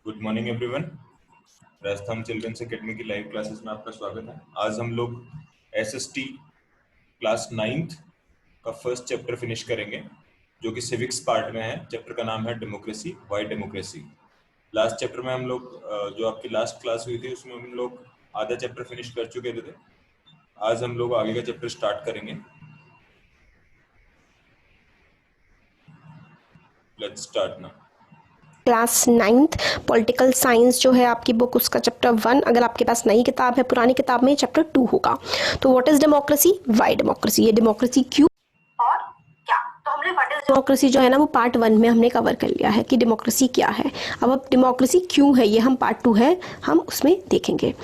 Good morning everyone. Rajasthan children's academy की live classes में आपका स्वागत है। आज हम लोग एसएसटी क्लास 9th का फर्स्ट चैप्टर फिनिश करेंगे, जो कि सिविक्स पार्ट में है। चैप्टर का नाम है democracy, Y democracy. Last chapter में हम लोग जो आपकी लास्ट क्लास हुई थी उसमें हम लोग आधा चैप्टर फिनिश कर चुके थे। आज हम लोग आगे का चैप्टर स्टार्ट करेंगे। Let's start now. Class 9th political science जो है आपकी बुक, उसका चैप्टर 1, अगर आपके पास नई किताब है, पुरानी किताब में चैप्टर 2 होगा। तो what is democracy, Y democracy, ये डेमोक्रेसी क्यों और क्या। तो हमने व्हाट इज डेमोक्रेसी जो है ना वो पार्ट 1 में हमने कवर कर लिया है कि डेमोक्रेसी क्या है। अब डेमोक्रेसी क्यों है ये हम पार्ट 2 है हम उसमें देखेंगे।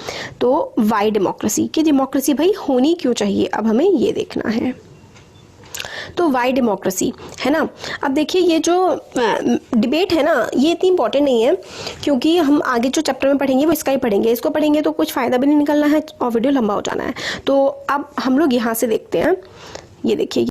तो वाई डेमोक्रेसी, कि डेमोक्रेसी भाई होनी क्यों चाहिए, अब हमें ये देखना है। तो वाई डेमोक्रेसी है ना। अब देखिए ये जो डिबेट है ना ये इतनी इंपॉर्टेंट नहीं है, क्योंकि हम आगे जो चैप्टर में पढ़ेंगे वो इसका ही पढ़ेंगे। इसको पढ़ेंगे तो कुछ फ़ायदा भी नहीं निकलना है और वीडियो लंबा हो जाना है। तो अब हम लोग यहाँ से देखते हैं। ये देखिए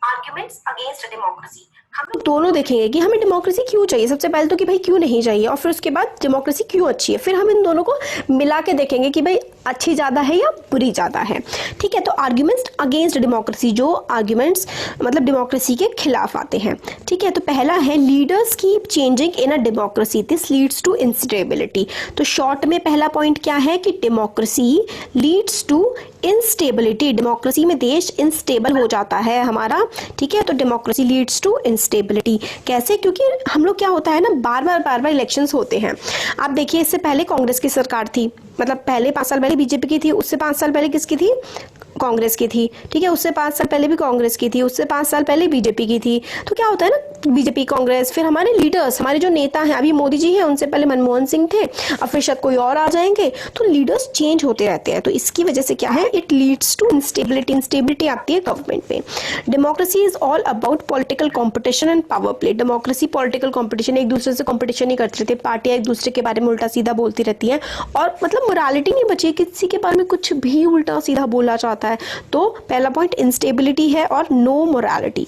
आर्ग्यूमेंट्स अगेंस्ट डेमोक्रेसी, हम लोग दोनों देखेंगे कि हमें डेमोक्रेसी क्यों चाहिए। सबसे पहले तो कि भाई क्यों नहीं चाहिए, और फिर उसके बाद डेमोक्रेसी क्यों अच्छी है। फिर हम इन दोनों को मिला के देखेंगे कि भाई अच्छी ज़्यादा है या बुरी ज़्यादा है। ठीक है। तो आर्ग्यूमेंट्स अगेंस्ट डेमोक्रेसी, जो आर्ग्यूमेंट्स मतलब डेमोक्रेसी के खिलाफ आते हैं। ठीक है। तो पहला है leaders keep changing in a democracy, this leads to instability. तो शॉर्ट में पहला पॉइंट क्या है कि democracy leads to instability, democracy में देश इंस्टेबल हो जाता है हमारा। ठीक है। तो डेमोक्रेसी लीड्स टू इंस्टेबिलिटी कैसे, क्योंकि हम लोग क्या होता है ना बार बार इलेक्शंस होते हैं। आप देखिए इससे पहले कांग्रेस की सरकार थी, मतलब पहले 5 साल पहले बीजेपी की थी, उससे 5 साल पहले किसकी थी, कांग्रेस की थी। ठीक है। उससे 5 साल पहले भी कांग्रेस की थी, उससे 5 साल पहले बीजेपी की थी। तो क्या होता है ना बीजेपी कांग्रेस, फिर हमारे लीडर्स, हमारे जो नेता हैं, अभी मोदी जी हैं, उनसे पहले मनमोहन सिंह थे, अब फिर शायद कोई और आ जाएंगे। तो लीडर्स चेंज होते रहते हैं। तो इसकी वजह से क्या है, it leads to instability, instability आती है गवर्नमेंट में। Democracy is all about political competition and power play. Democracy political competition, एक दूसरे से कॉम्पिटिशन ही करते रहते, पार्टियां एक दूसरे के बारे में उल्टा सीधा बोलती रहती हैं, और मतलब मोरालिटी नहीं बची, किसी के बारे में कुछ भी उल्टा सीधा बोला जाता है। तो पहला पॉइंट इंस्टेबिलिटी है और नो मोरालिटी।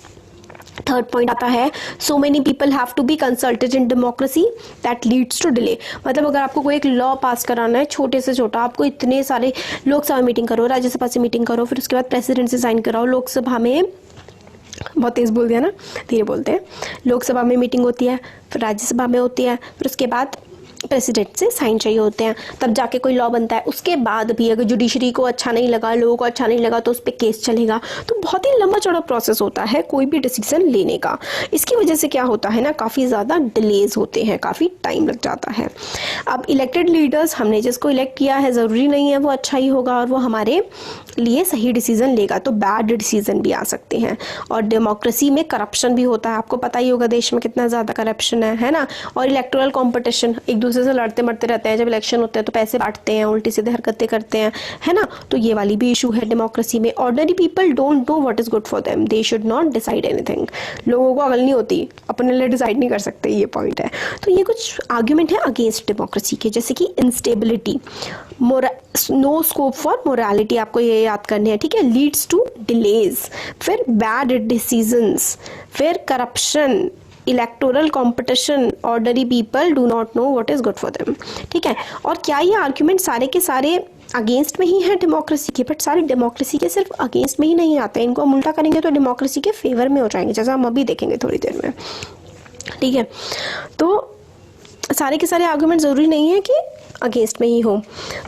थर्ड पॉइंट आता है so many people have to be consulted in democracy that leads to delay. मतलब अगर आपको कोई एक लॉ पास कराना है, छोटे से छोटा, आपको इतने सारे लोकसभा में मीटिंग करो, राज्यसभा से मीटिंग करो, फिर उसके बाद प्रेसिडेंट से साइन कराओ, लोकसभा में, बहुत तेज बोल दिया ना, धीरे बोलते हैं, लोकसभा में मीटिंग होती है, फिर राज्यसभा में होती है, फिर उसके बाद प्रेसिडेंट से साइन चाहिए होते हैं, तब जाके कोई लॉ बनता है। उसके बाद भी अगर जुडिशरी को अच्छा नहीं लगा, लोगों को अच्छा नहीं लगा, तो उस पर केस चलेगा। तो बहुत ही लंबा चौड़ा प्रोसेस होता है कोई भी डिसीजन लेने का। इसकी वजह से क्या होता है ना, काफ़ी ज़्यादा डिलेज होते हैं, काफ़ी टाइम लग जाता है। अब इलेक्टेड लीडर्स, हमने जिसको इलेक्ट किया है, ज़रूरी नहीं है वो अच्छा ही होगा और वो हमारे लिए सही डिसीजन लेगा, तो बैड डिसीजन भी आ सकते हैं। और डेमोक्रेसी में करप्शन भी होता है, आपको पता ही होगा देश में कितना ज़्यादा करप्शन है ना। और इलेक्टोरल कॉम्पिटिशन, एक दूसरे से लड़ते मरते रहते हैं, जब इलेक्शन होते हैं तो पैसे बांटते हैं, उल्टी सीधे हरकतें करते हैं, है ना। तो ये वाली भी इशू है डेमोक्रेसी में। Ordinary people don't know what is good for them, they should not decide anything. लोगों को अकल नहीं होती, अपने लिए डिसाइड नहीं कर सकते, ये पॉइंट है। तो ये कुछ आर्ग्यूमेंट है अगेंस्ट डेमोक्रेसी के, जैसे कि instability, no scope for morality, आपको ये याद करने हैं। ठीक है। लीड्स टू डिलेज, फिर बैड डिसीजंस, फिर corruption, electoral competition, ordinary people do not know what is good for them. ठीक है। और क्या ये आर्ग्यूमेंट सारे के सारे अगेंस्ट में ही है डेमोक्रेसी के, बट सारे डेमोक्रेसी के सिर्फ अगेंस्ट में ही नहीं आते हैं, इनको हम उल्टा करेंगे तो डेमोक्रेसी के फेवर में हो जाएंगे, जैसा हम अभी देखेंगे थोड़ी देर में। ठीक है। तो सारे के सारे आर्गुमेंट ज़रूरी नहीं है कि अगेंस्ट में ही हो।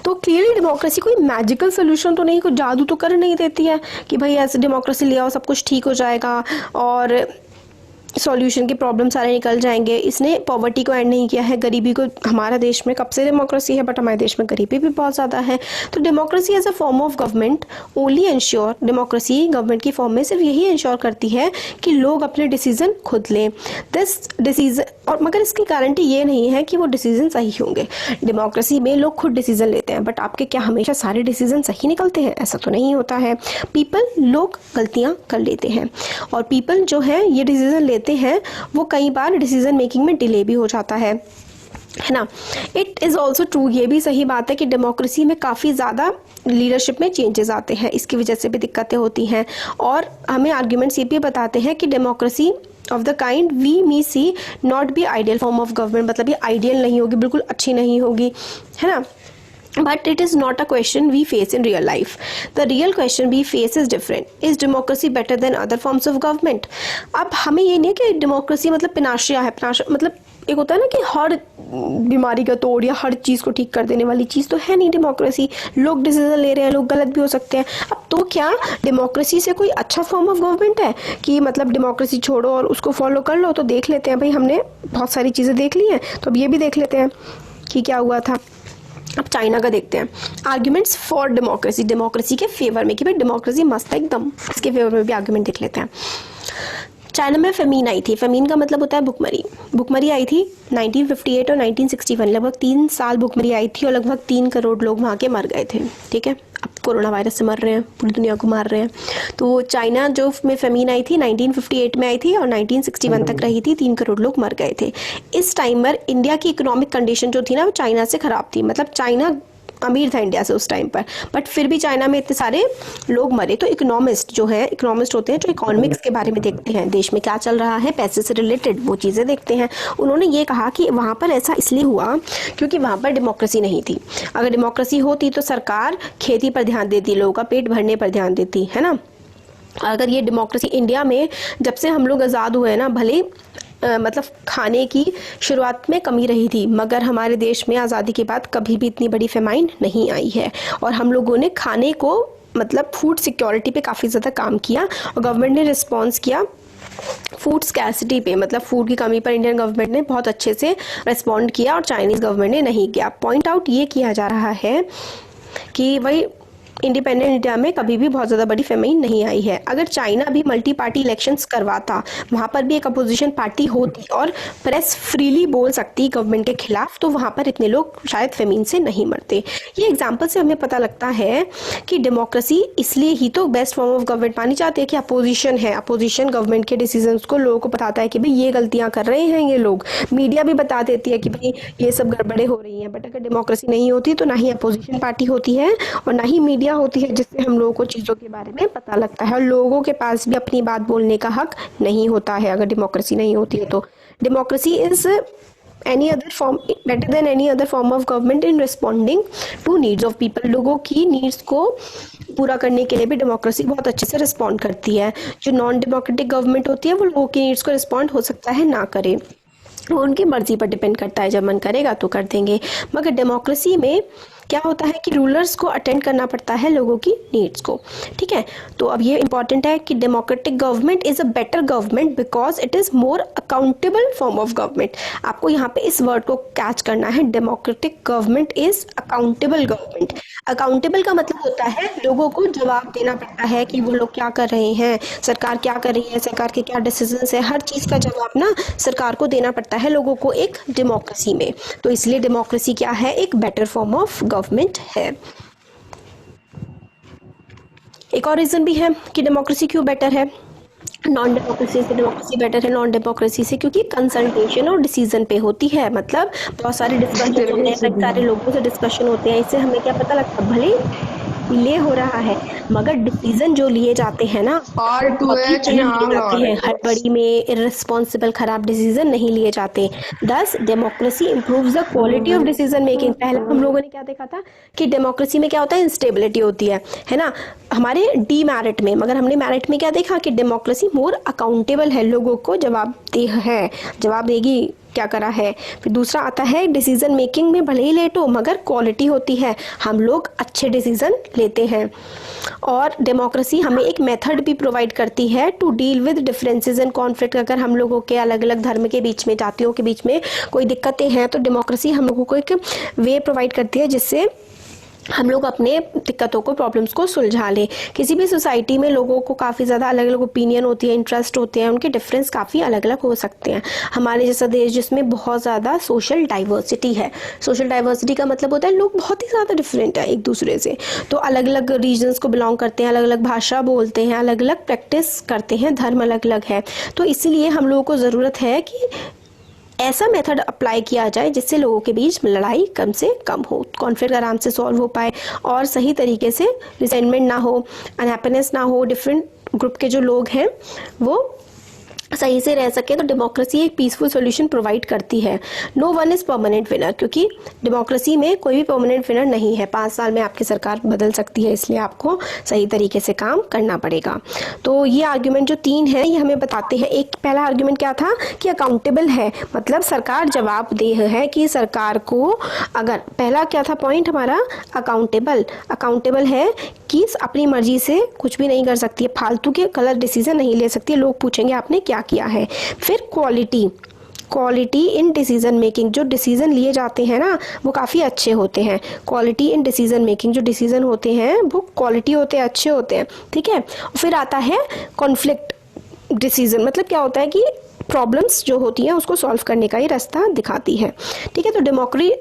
तो क्लियरली डेमोक्रेसी कोई मैजिकल सोल्यूशन तो नहीं, कोई जादू तो कर नहीं देती है कि भाई ऐसे डेमोक्रेसी ले आओ सब कुछ ठीक हो जाएगा और सॉल्यूशन के प्रॉब्लम सारे निकल जाएंगे। इसने पॉवर्टी को एंड नहीं किया है, गरीबी को, हमारा देश में कब से डेमोक्रेसी है, बट हमारे देश में गरीबी भी बहुत ज़्यादा है। तो democracy as a form of government only ensure, democracy government की फॉर्म में सिर्फ यही इंश्योर करती है कि लोग अपने डिसीजन खुद लें। दिस डिसीजन, और मगर इसकी गारंटी ये नहीं है कि वो डिसीजन सही होंगे। डेमोक्रेसी में लोग खुद डिसीजन लेते हैं, बट आपके क्या हमेशा सारे डिसीजन सही निकलते हैं? ऐसा तो नहीं होता है। लोग गलतियाँ कर लेते हैं, और पीपल जो है ये डिसीजन लेते हैं, वो कई बार डिसीजन मेकिंग में डिले भी हो जाता है ना। इट इज़ ऑल्सो ट्रू, ये भी सही बात है कि डेमोक्रेसी में काफ़ी ज़्यादा लीडरशिप में चेंजेस आते हैं, इसकी वजह से भी दिक्कतें होती हैं। और हमें आर्ग्यूमेंट्स ये भी बताते हैं कि democracy of the kind we me see not be ideal form of government, मतलब ये आइडियल नहीं होगी, बिल्कुल अच्छी नहीं होगी, है ना. But it is not a question we face in real life. The real question we face is different. Is democracy better than other forms of government? अब हमें ये नहीं है कि डेमोक्रेसी मतलब पिनाशिया है. पिनाशिया मतलब एक होता है ना कि हर बीमारी का तोड़ या हर चीज़ को ठीक कर देने वाली चीज़ तो है नहीं डेमोक्रेसी. लोग डिसीजन ले रहे हैं, लोग गलत भी हो सकते हैं. अब तो क्या डेमोक्रेसी से कोई अच्छा फॉर्म ऑफ गवर्नमेंट है कि मतलब डेमोक्रेसी छोड़ो और उसको फॉलो कर लो? तो देख लेते हैं भाई, हमने बहुत सारी चीज़ें देख ली हैं, तो अब ये भी देख लेते हैं कि क्या हुआ था. अब चाइना का देखते हैं. आर्ग्यूमेंट्स फॉर डेमोक्रेसी, डेमोक्रेसी के फेवर में कि भाई डेमोक्रेसी मस्त है एकदम, इसके फेवर में भी आर्ग्यूमेंट देख लेते हैं. चाइना में फेमीन आई थी. फेमीन का मतलब होता है भुखमरी. भुखमरी आई थी 1958 और 1961, लगभग 3 साल भुखमरी आई थी और लगभग 3 करोड़ लोग वहाँ के मर गए थे. ठीक है, अब कोरोना वायरस से मर रहे हैं, पूरी दुनिया को मार रहे हैं. तो चाइना जो में फेमीन आई थी 1958 में आई थी और 1961 तक रही थी. 3 करोड़ लोग मर गए थे. इस टाइम पर इंडिया की इकोनॉमिक कंडीशन जो थी ना वो चाइना से ख़राब थी. मतलब चाइना अमीर था इंडिया से उस टाइम पर, बट फिर भी चाइना में इतने सारे लोग मरे. तो इकोनॉमिस्ट जो है, इकोनॉमिस्ट होते हैं जो इकोनॉमिक्स के बारे में देखते हैं, देश में क्या चल रहा है, पैसे से रिलेटेड वो चीज़ें देखते हैं. उन्होंने ये कहा कि वहाँ पर ऐसा इसलिए हुआ क्योंकि वहाँ पर डेमोक्रेसी नहीं थी. अगर डेमोक्रेसी होती तो सरकार खेती पर ध्यान देती, लोगों का पेट भरने पर ध्यान देती, है ना. अगर ये डेमोक्रेसी इंडिया में जब से हम लोग आज़ाद हुए ना, भले मतलब खाने की शुरुआत में कमी रही थी, मगर हमारे देश में आज़ादी के बाद कभी भी इतनी बड़ी फेमाइन नहीं आई है. और हम लोगों ने खाने को मतलब फूड सिक्योरिटी पे काफ़ी ज़्यादा काम किया और गवर्नमेंट ने रिस्पॉन्स किया फूड स्कैर्सिटी पे, मतलब फूड की कमी पर इंडियन गवर्नमेंट ने बहुत अच्छे से रिस्पॉन्ड किया और चाइनीज़ गवर्नमेंट ने नहीं किया. पॉइंट आउट ये किया जा रहा है कि भाई इंडिपेंडेंट इंडिया में कभी भी बहुत ज़्यादा बड़ी फेमाइन नहीं आई है. अगर चाइना भी मल्टी पार्टी इलेक्शंस करवाता, वहाँ पर भी एक अपोजिशन पार्टी होती और प्रेस फ्रीली बोल सकती गवर्नमेंट के खिलाफ, तो वहाँ पर इतने लोग शायद फेमाइन से नहीं मरते. ये एग्जाम्पल से हमें पता लगता है कि डेमोक्रेसी इसलिए ही तो बेस्ट फॉर्म ऑफ गवर्नमेंट मानी जाती है कि अपोजिशन है. अपोजिशन गवर्नमेंट के डिसीजंस को लोगों को बताता है कि भाई ये गलतियाँ कर रहे हैं ये लोग. मीडिया भी बता देती है कि भाई ये सब गड़बड़े हो रही हैं. बट अगर डेमोक्रेसी नहीं होती तो ना ही अपोजिशन पार्टी होती है और ना ही मीडिया होती है जिससे हम लोगों को चीज़ों के बारे में पता लगता है. और लोगों के पास भी अपनी बात बोलने का हक नहीं होता है अगर डेमोक्रेसी नहीं होती है. तो democracy is any other form better than any other form of government in responding to needs of people. लोगों की नीड्स को पूरा करने के लिए भी डेमोक्रेसी बहुत अच्छे से रिस्पॉन्ड करती है. जो नॉन डेमोक्रेटिक गवर्नमेंट होती है वो लोगों की नीड्स को रिस्पॉन्ड हो सकता है ना करे, वो उनकी मर्जी पर डिपेंड करता है. जब मन करेगा तो कर देंगे. मगर डेमोक्रेसी में क्या होता है कि रूलर्स को अटेंड करना पड़ता है लोगों की नीड्स को. ठीक है, तो अब ये इंपॉर्टेंट है कि democratic government is a better government because it is more accountable form of government. आपको यहाँ पे इस वर्ड को कैच करना है. Democratic government is accountable government. Accountable का मतलब होता है लोगों को जवाब देना पड़ता है कि वो लोग क्या कर रहे हैं, सरकार क्या कर रही है, सरकार के क्या डिसीजंस है, हर चीज़ का जवाब ना सरकार को देना पड़ता है लोगों को एक डेमोक्रेसी में. तो इसलिए डेमोक्रेसी क्या है, एक बेटर फॉर्म ऑफ गवर्नमेंट है. एक और रीज़न भी है कि डेमोक्रेसी क्यों बेटर है नॉन डेमोक्रेसी से. डेमोक्रेसी बेटर है नॉन डेमोक्रेसी से क्योंकि कंसल्टेशन और डिसीजन पे होती है. मतलब बहुत सारे डिस्कशन होते हैं, कई सारे लोगों से डिस्कशन होते हैं. इससे हमें क्या पता लगता है, भले डिले हो रहा है मगर डिसीजन जो लिए जाते हैं ना हड़बड़ी में इररिस्पॉन्सिबल खराब डिसीजन नहीं लिए जाते. दस democracy improves the quality of decision making. पहले हम लोगों ने क्या देखा था कि डेमोक्रेसी में क्या होता है, इंस्टेबिलिटी होती है ना, हमारे डी मैरिट में. मगर हमने मैरिट में क्या देखा कि डेमोक्रेसी मोर अकाउंटेबल है, लोगों को जवाबदेह है, जवाब देगी क्या करा है. फिर दूसरा आता है डिसीजन मेकिंग में भले ही लेट हो मगर क्वालिटी होती है, हम लोग अच्छे डिसीजन लेते हैं. और डेमोक्रेसी हमें एक मेथड भी प्रोवाइड करती है to deal with differences and conflict. अगर हम लोगों के अलग अलग धर्म के बीच में, जातियों के बीच में कोई दिक्कतें हैं तो डेमोक्रेसी हम लोगों को एक वे प्रोवाइड करती है जिससे हम लोग अपने दिक्कतों को, प्रॉब्लम्स को सुलझा लें. किसी भी सोसाइटी में लोगों को काफ़ी ज़्यादा अलग अलग ओपिनियन होती है, इंटरेस्ट होते हैं, उनके डिफरेंस काफ़ी अलग अलग हो सकते हैं. हमारे जैसा देश जिसमें बहुत ज़्यादा सोशल डाइवर्सिटी है. सोशल डाइवर्सिटी का मतलब होता है लोग बहुत ही ज़्यादा डिफरेंट है एक दूसरे से. तो अलग अलग रीजन्स को बिलोंग करते हैं, अलग अलग भाषा बोलते हैं, अलग अलग प्रैक्टिस करते हैं, धर्म अलग अलग है. तो इसीलिए हम लोगों को ज़रूरत है कि ऐसा मेथड अप्लाई किया जाए जिससे लोगों के बीच लड़ाई कम से कम हो, कॉन्फ्लिक्ट आराम से सॉल्व हो पाए और सही तरीके से रिसेंटमेंट ना हो, अनहैप्पीनेस ना हो. डिफरेंट ग्रुप के जो लोग हैं वो सही से रह सके, तो डेमोक्रेसी एक पीसफुल सॉल्यूशन प्रोवाइड करती है। No one is permanent winner, क्योंकि डेमोक्रेसी में कोई भी परमानेंट विनर नहीं है। 5 साल में आपकी सरकार बदल सकती है, इसलिए आपको सही तरीके से काम करना पड़ेगा। तो ये आर्ग्यूमेंट जो 3 है ये हमें बताते हैं। एक पहला आर्ग्यूमेंट क्या था कि अकाउंटेबल है, मतलब सरकार जवाबदेह है, कि सरकार को अगर पहला क्या था पॉइंट हमारा, अकाउंटेबल है कि अपनी मर्जी से कुछ भी नहीं कर सकती है, फालतू के गलत डिसीजन नहीं ले सकती है, लोग पूछेंगे आपने क्या किया है। फिर क्वालिटी इन डिसीजन मेकिंग, जो डिसीजन लिए जाते हैं ना वो काफ़ी अच्छे होते हैं। क्वालिटी इन डिसीजन मेकिंग, जो डिसीजन होते हैं वो क्वालिटी होते हैं, अच्छे होते हैं, ठीक है। फिर आता है कॉन्फ्लिक्ट डिसीजन, मतलब क्या होता है कि प्रॉब्लम्स जो होती हैं उसको सॉल्व करने का ही रास्ता दिखाती है, ठीक है। तो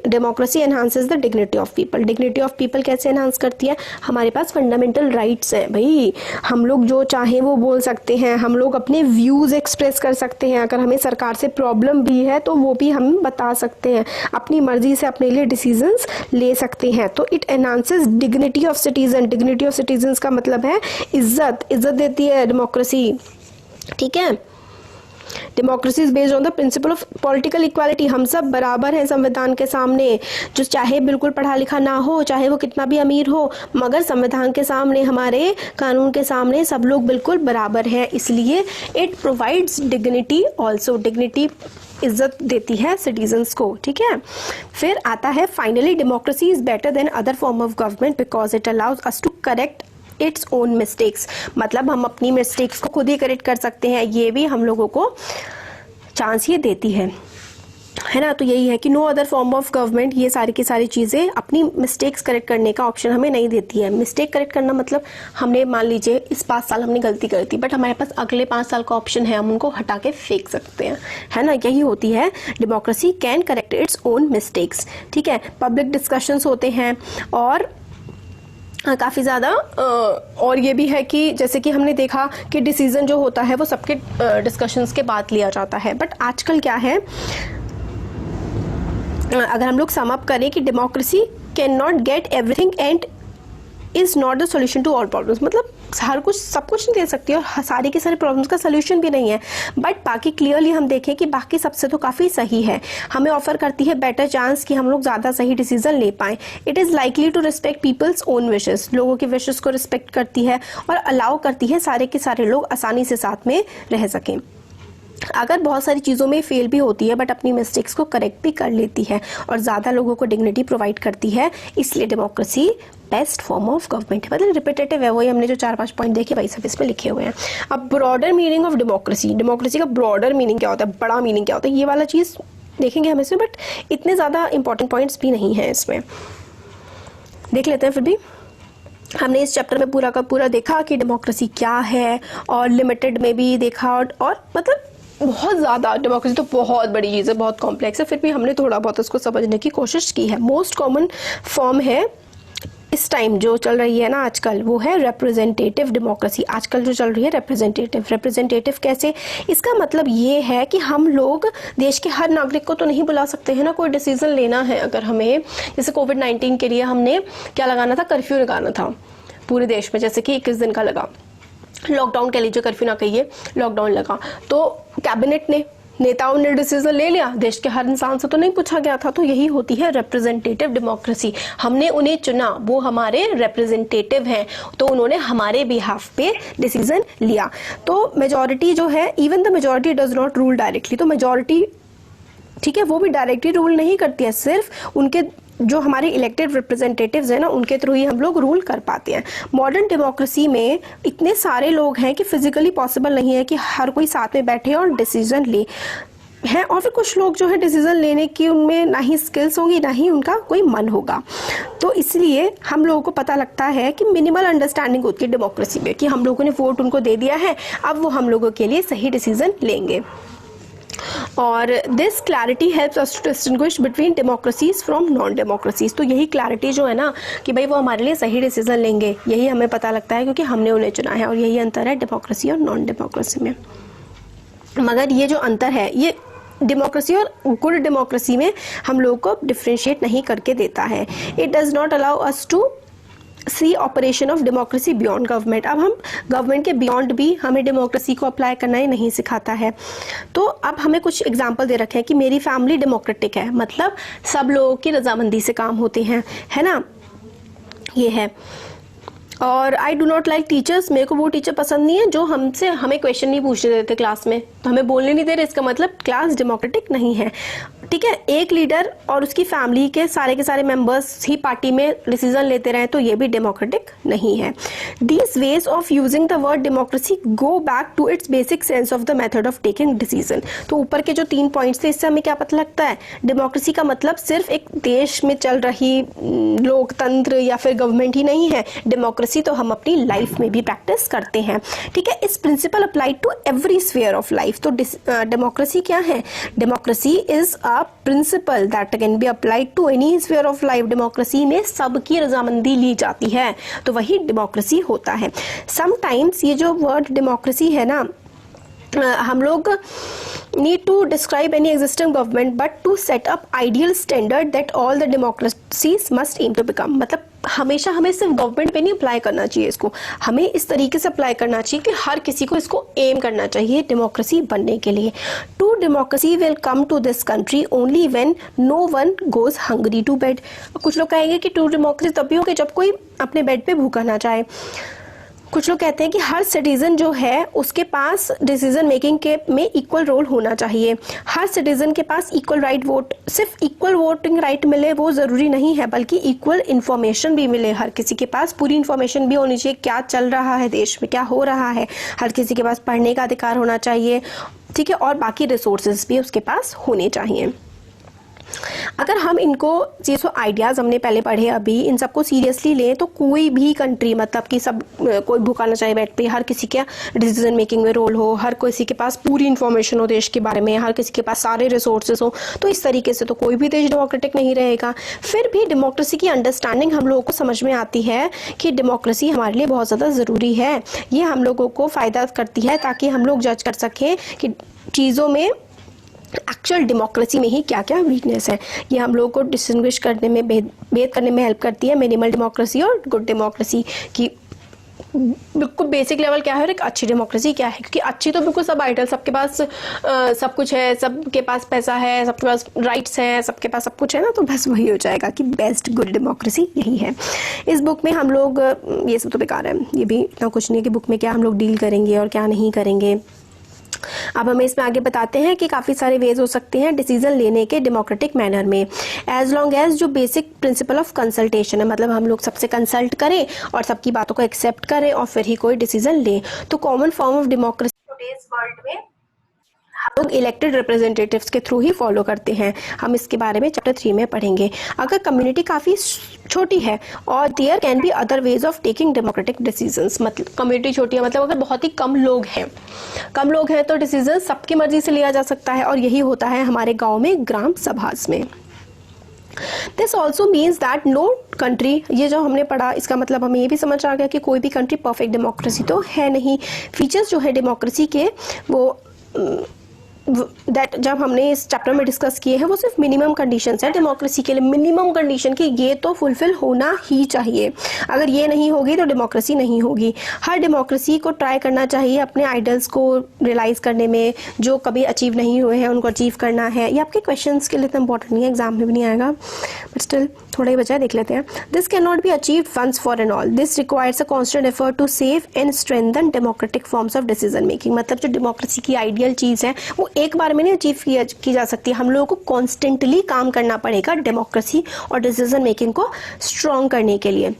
democracy enhances the dignity of people. Dignity of people कैसे एनहांस करती है? हमारे पास फंडामेंटल राइट्स हैं भाई, हम लोग जो चाहें वो बोल सकते हैं, हम लोग अपने व्यूज़ एक्सप्रेस कर सकते हैं, अगर हमें सरकार से प्रॉब्लम भी है तो वो भी हम बता सकते हैं, अपनी मर्जी से अपने लिए डिसीजंस ले सकते हैं। तो it enhances dignity of citizen. Dignity of citizens का मतलब है इज्जत देती है डेमोक्रेसी, ठीक है। Democracy is based on the principle of political equality. हम सब बराबर हैं संविधान के सामने, जो चाहे बिल्कुल पढ़ा लिखा ना हो, चाहे वो कितना भी अमीर हो, मगर संविधान के सामने, हमारे कानून के सामने सब लोग बिल्कुल बराबर हैं। इसलिए it provides dignity also, dignity इज्जत देती है सिटीजन्स को, ठीक है। फिर आता है finally, democracy is better than other form of government because it allows us to correct its own mistakes. मतलब हम अपनी मिस्टेक्स को खुद ही करेक्ट कर सकते हैं, ये भी हम लोगों को चांस ये देती है ना। तो यही है कि no other form of government ये सारी की सारी चीज़ें अपनी मिस्टेक्स करेक्ट करने का ऑप्शन हमें नहीं देती है। मिस्टेक करेक्ट करना मतलब हमने मान लीजिए इस 5 साल हमने गलती कर दी, बट हमारे पास अगले 5 साल का ऑप्शन है, हम उनको हटा के फेंक सकते हैं, है ना। यही होती है democracy can correct its own mistakes, ठीक है। पब्लिक डिस्कशंस होते हैं और काफ़ी ज़्यादा, और ये भी है कि जैसे कि हमने देखा कि डिसीज़न जो होता है वो सबके डिस्कशंस के बाद लिया जाता है। बट आजकल क्या है, अगर हम लोग सम अप करें कि democracy can not get everything and is not the solution to all problems, मतलब हर कुछ सब कुछ नहीं दे सकती और सारी के सारे प्रॉब्लम्स का सोल्यूशन भी नहीं है। बट बाकी क्लियरली हम देखें कि बाकी सबसे तो काफ़ी सही है, हमें ऑफर करती है बेटर चांस कि हम लोग ज़्यादा सही डिसीजन ले पाएँ। It is likely to respect people's own wishes, लोगों के विशेस को रिस्पेक्ट करती है और अलाउ करती है सारे के सारे लोग आसानी से साथ में रह सकें। अगर बहुत सारी चीज़ों में फेल भी होती है बट अपनी मिस्टेक्स को करेक्ट भी कर लेती है और ज़्यादा लोगों को डिग्निटी प्रोवाइड करती है, इसलिए democracy best form of government है। मतलब रिपीटेटिव है, वही हमने जो 4-5 पॉइंट देखे भाई सब इसमें लिखे हुए हैं। अब broader meaning of democracy, democracy का ब्रॉडर मीनिंग क्या होता है, बड़ा मीनिंग क्या होता है, ये वाला चीज़ देखेंगे हम इसमें, बट इतने ज़्यादा इंपॉर्टेंट पॉइंट्स भी नहीं हैं इसमें, देख लेते हैं। फिर भी हमने इस चैप्टर में पूरा का पूरा देखा कि डेमोक्रेसी क्या है और लिमिटेड में भी देखा और मतलब बहुत ज़्यादा डेमोक्रेसी तो बहुत बड़ी चीज़ है, बहुत कॉम्प्लेक्स है, फिर भी हमने थोड़ा बहुत उसको समझने की कोशिश की है। मोस्ट कॉमन फॉर्म है इस टाइम जो चल रही है ना आजकल, वो है रिप्रेजेंटेटिव डेमोक्रेसी। आजकल जो चल रही है रिप्रेजेंटेटिव कैसे, इसका मतलब ये है कि हम लोग देश के हर नागरिक को तो नहीं बुला सकते हैं ना, कोई डिसीजन लेना है अगर हमें, जैसे कोविड-19 के लिए हमने क्या लगाना था, कर्फ्यू लगाना था पूरे देश में, जैसे कि 21 दिन का लगा, लॉकडाउन कह लीजिए, कर्फ्यू ना कहिए, लॉकडाउन लगा, तो कैबिनेट ने, नेताओं ने डिसीजन ले लिया, देश के हर इंसान से तो नहीं पूछा गया था। तो यही होती है रिप्रेजेंटेटिव डेमोक्रेसी, हमने उन्हें चुना, वो हमारे रिप्रेजेंटेटिव हैं, तो उन्होंने हमारे बिहाफ पे डिसीजन लिया। तो मेजॉरिटी जो है, even the majority does not rule directly, तो मेजॉरिटी ठीक है वो भी डायरेक्टली रूल नहीं करती है, सिर्फ उनके जो हमारे इलेक्टेड रिप्रेजेंटेटिव्स हैं ना उनके थ्रू ही हम लोग रूल कर पाते हैं। मॉडर्न डेमोक्रेसी में इतने सारे लोग हैं कि फिजिकली पॉसिबल नहीं है कि हर कोई साथ में बैठे और डिसीजन ले हैं, और फिर कुछ लोग जो है डिसीजन लेने की उनमें ना ही स्किल्स होगी ना ही उनका कोई मन होगा। तो इसलिए हम लोगों को पता लगता है कि मिनिमल अंडरस्टैंडिंग होती है डेमोक्रेसी में कि हम लोगों ने वोट उनको दे दिया है, अब वो हम लोगों के लिए सही डिसीजन लेंगे। और this clarity helps us to distinguish between democracies from non democracies. तो यही क्लैरिटी जो है ना कि भाई वो हमारे लिए सही डिसीजन लेंगे, यही हमें पता लगता है क्योंकि हमने उन्हें चुना है, और यही अंतर है डेमोक्रेसी और नॉन डेमोक्रेसी में। मगर ये जो अंतर है ये डेमोक्रेसी और गुड डेमोक्रेसी में हम लोगों को डिफ्रेंशिएट नहीं करके देता है। It does not allow us to see operation of democracy beyond government. अब हम गवर्नमेंट के बियॉन्ड भी हमें डेमोक्रेसी को अप्लाई करना ही नहीं सिखाता है। तो अब हमें कुछ एग्जांपल दे रखे हैं कि मेरी फैमिली डेमोक्रेटिक है, मतलब सब लोगों की रजामंदी से काम होते हैं, है ना, ये है। और I do not like teachers, मेरे को वो टीचर पसंद नहीं है जो हमें क्वेश्चन नहीं पूछने देते क्लास में, तो हमें बोलने नहीं दे रहे, इसका मतलब क्लास डेमोक्रेटिक नहीं है। ठीक है, एक लीडर और उसकी फैमिली के सारे मेंबर्स ही पार्टी में डिसीजन लेते रहे तो ये भी डेमोक्रेटिक नहीं है। These ways of using the word democracy go back to its basic sense of the method of taking decision. तो ऊपर के जो 3 पॉइंट्स थे, इससे हमें क्या पता लगता है, डेमोक्रेसी का मतलब सिर्फ एक देश में चल रही लोकतंत्र या फिर गवर्नमेंट ही नहीं है। डेमोक्रेसी तो हम अपनी लाइफ में भी प्रैक्टिस करते हैं। ठीक है, इस principle apply to every sphere of life. तो डेमोक्रेसी क्या है? Democracy is a principle that can be applied to any sphere of life. Democracy में सबकी रजामंदी ली जाती है, तो वही डेमोक्रेसी होता है। समटाइम्स ये जो वर्ड डेमोक्रेसी है ना, हम लोग need to describe any existing government but to set up ideal standard that all the democracies must aim to become। मतलब हमेशा हमें सिर्फ गवर्नमेंट पे नहीं अप्लाई करना चाहिए इसको, हमें इस तरीके से अप्लाई करना चाहिए कि हर किसी को इसको एम करना चाहिए डेमोक्रेसी बनने के लिए। True democracy will come to this country only when no one goes hungry to bed. कुछ लोग कहेंगे कि टू डेमोक्रेसी तभी हो कि जब कोई अपने बेड पे भूखा ना जाए। कुछ लोग कहते हैं कि हर सिटीजन जो है उसके पास डिसीजन मेकिंग के में इक्वल रोल होना चाहिए। हर सिटीजन के पास इक्वल राइट वोट, सिर्फ इक्वल वोटिंग राइट मिले वो ज़रूरी नहीं है, बल्कि इक्वल इन्फॉर्मेशन भी मिले। हर किसी के पास पूरी इन्फॉर्मेशन भी होनी चाहिए, क्या चल रहा है देश में, क्या हो रहा है। हर किसी के पास पढ़ने का अधिकार होना चाहिए, ठीक है, और बाकी रिसोर्सेज भी उसके पास होने चाहिए। अगर हम इनको ये जो आइडियाज़ हमने पहले पढ़े अभी, इन सबको सीरियसली लें तो कोई भी कंट्री, मतलब कि सब कोई भूखा ना चाहे बेड पे, हर किसी के डिसीजन मेकिंग में रोल हो, हर किसी के पास पूरी इन्फॉर्मेशन हो देश के बारे में, हर किसी के पास सारे रिसोर्सेज हो, तो इस तरीके से तो कोई भी देश डेमोक्रेटिक नहीं रहेगा। फिर भी डेमोक्रेसी की अंडरस्टैंडिंग हम लोगों को समझ में आती है कि डेमोक्रेसी हमारे लिए बहुत ज़्यादा ज़रूरी है। ये हम लोगों को फ़ायदा करती है ताकि हम लोग जज कर सकें कि चीज़ों में एक्चुअल डेमोक्रेसी में ही क्या क्या वीकनेस है। ये हम लोगों को डिस्टिंग्विश करने में, भेद करने में हेल्प करती है मिनिमल डेमोक्रेसी और गुड डेमोक्रेसी की। बिल्कुल बेसिक लेवल क्या है और एक अच्छी डेमोक्रेसी क्या है, क्योंकि अच्छी तो बिल्कुल सब आइडल, सबके पास सब कुछ है, सबके पास पैसा है, सबके पास राइट्स हैं, सबके पास सब कुछ है ना, तो बस वही हो जाएगा कि बेस्ट गुड डेमोक्रेसी यही है। इस बुक में हम लोग, ये सब तो बेकार है, ये भी इतना कुछ नहीं है कि बुक में क्या हम लोग डील करेंगे और क्या नहीं करेंगे। अब हमें इसमें आगे बताते हैं कि काफ़ी सारे वेज हो सकते हैं डिसीजन लेने के डेमोक्रेटिक मैनर में, एज लॉन्ग एज जो बेसिक प्रिंसिपल ऑफ कंसल्टेशन है, मतलब हम लोग सबसे कंसल्ट करें और सबकी बातों को एक्सेप्ट करें और फिर ही कोई डिसीजन लें। तो common form of democracy today's world में हम लोग इलेक्टेड रिप्रेजेंटेटिव्स के थ्रू ही फॉलो करते हैं। हम इसके बारे में चैप्टर 3 में पढ़ेंगे। अगर कम्युनिटी काफ़ी छोटी है और there can be other ways of taking democratic decisions, मतलब कम्युनिटी छोटी है, मतलब अगर बहुत ही कम लोग हैं तो डिसीजन सबकी मर्जी से लिया जा सकता है, और यही होता है हमारे गाँव में ग्राम सभास में। This also means that no country, ये जो हमने पढ़ा इसका मतलब हमें ये भी समझ आ गया कि कोई भी कंट्री परफेक्ट डेमोक्रेसी तो है नहीं। फीचर्स जो है डेमोक्रेसी के वो दैट जब हमने इस चैप्टर में डिस्कस किए हैं वो सिर्फ मिनिमम कंडीशंस है डेमोक्रेसी के लिए, मिनिमम कंडीशन कि ये तो फुलफिल होना ही चाहिए। अगर ये नहीं होगी तो डेमोक्रेसी नहीं होगी। हर डेमोक्रेसी को ट्राई करना चाहिए अपने आइडल्स को रियलाइज़ करने में, जो कभी अचीव नहीं हुए हैं उनको अचीव करना है। ये आपके क्वेश्चंस के लिए इतना इंपॉर्टेंट नहीं है, एग्जाम में भी नहीं आएगा, बट स्टिल थोड़ा ही बचा है, देख लेते हैं। This can not be achieved once for and all, this requires a constant effort to save and strengthen democratic forms of decision making. मतलब जो डेमोक्रेसी की आइडियल चीज़ है वो एक बार में नहीं अचीव की जा सकती। हम लोगों को कॉन्स्टेंटली काम करना पड़ेगा डेमोक्रेसी और डिसीजन मेकिंग को स्ट्रॉन्ग करने के लिए।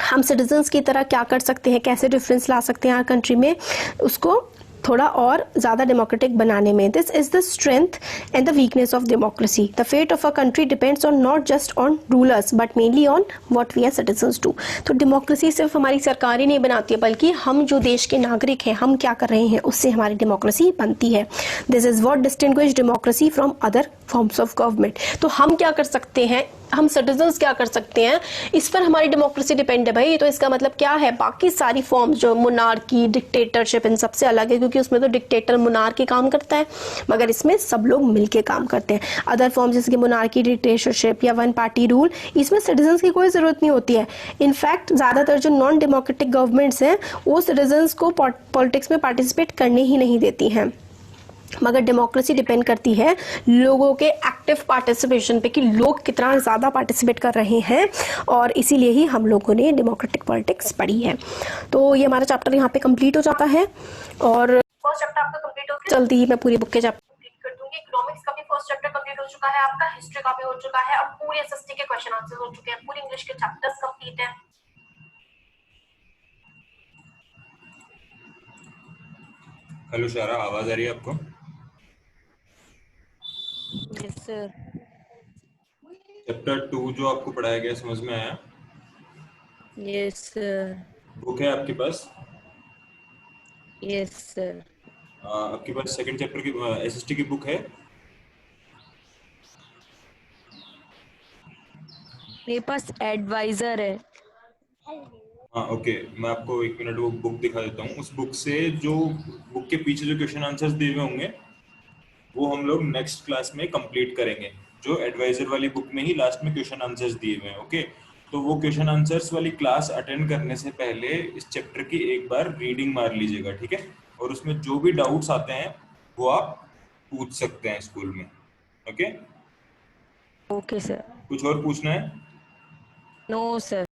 हम सिटीजन्स की तरह क्या कर सकते हैं, कैसे डिफरेंस ला सकते हैं हर कंट्री में, उसको थोड़ा और ज़्यादा डेमोक्रेटिक बनाने में। This is the strength and the weakness of democracy. The fate of a country depends on not just on rulers but mainly on what we are citizens do. तो डेमोक्रेसी सिर्फ हमारी सरकार ही नहीं बनाती है, बल्कि हम जो देश के नागरिक हैं, हम क्या कर रहे हैं, उससे हमारी डेमोक्रेसी बनती है। This is what distinguish democracy from other forms of government. तो हम क्या कर सकते हैं हम सिटीजन्स क्या कर सकते हैं, इस पर हमारी डेमोक्रेसी डिपेंड है भाई। तो इसका मतलब क्या है, बाकी सारी फॉर्म्स जो मोनार्की, डिक्टेटरशिप, इन सबसे अलग है, क्योंकि उसमें तो डिक्टेटर मोनार्की काम करता है, मगर इसमें सब लोग मिलके काम करते हैं। अदर फॉर्म्स जैसे कि मोनार्की, डिक्टेटरशिप या वन पार्टी रूल, इसमें सिटीजन्स की कोई ज़रूरत नहीं होती है। इनफैक्ट ज़्यादातर जो नॉन डेमोक्रेटिक गवर्नमेंट्स हैं वो सिटीजन्स को पॉलिटिक्स में पार्टिसिपेट करने ही नहीं देती हैं। मगर डेमोक्रेसी डिपेंड करती है लोगों के एक्टिव पार्टिसिपेशन पे, कि लोग कितना ज़्यादा पार्टिसिपेट कर रहे हैं, और इसीलिए ही हम लोगों ने डेमोक्रेटिक पॉलिटिक्स पढ़ी है। तो ये हमारा चैप्टर यहाँ पे कंप्लीट हो जाता है, और फर्स्ट चैप्टर आपका कंप्लीट हो गया। जल्दी ही मैं पूरी बुक के चैप्टर कंप्लीट कर दूंगी। इकोनॉमिक्स का भी फर्स्ट चैप्टर कंप्लीट हो चुका है आपका, हिस्ट्री का भी हो चुका है, अब पूरे एसएसटी के क्वेश्चन आंसर्स हो चुके हैं, पूरी इंग्लिश के चैप्टर्स कंप्लीट हैं। हेलो शारा, आवाज आ रही है आपको? Yes sir. चैप्टर 2 जो आपको पढ़ाया गया समझ में आया? Yes sir. बुक है आपके पास? Yes sir. आपके पास सेकंड चैप्टर की एसएसटी की बुक है? मेरे पास एडवाइजर है। हाँ ओके, मैं आपको एक मिनट वो बुक दिखा देता हूँ। उस बुक से जो बुक के पीछे जो क्वेश्चन आंसर्स दिए हुए होंगे वो हम लोग नेक्स्ट क्लास में कंप्लीट करेंगे। जो एडवाइजर वाली बुक में ही लास्ट में क्वेश्चन आंसर्स दिए हुए हैं। ओके, तो वो क्वेश्चन आंसर्स वाली क्लास अटेंड करने से पहले इस चैप्टर की एक बार रीडिंग मार लीजिएगा, ठीक है? और उसमें जो भी डाउट्स आते हैं वो आप पूछ सकते हैं स्कूल में। Okay, okay sir. कुछ और पूछना है? No sir.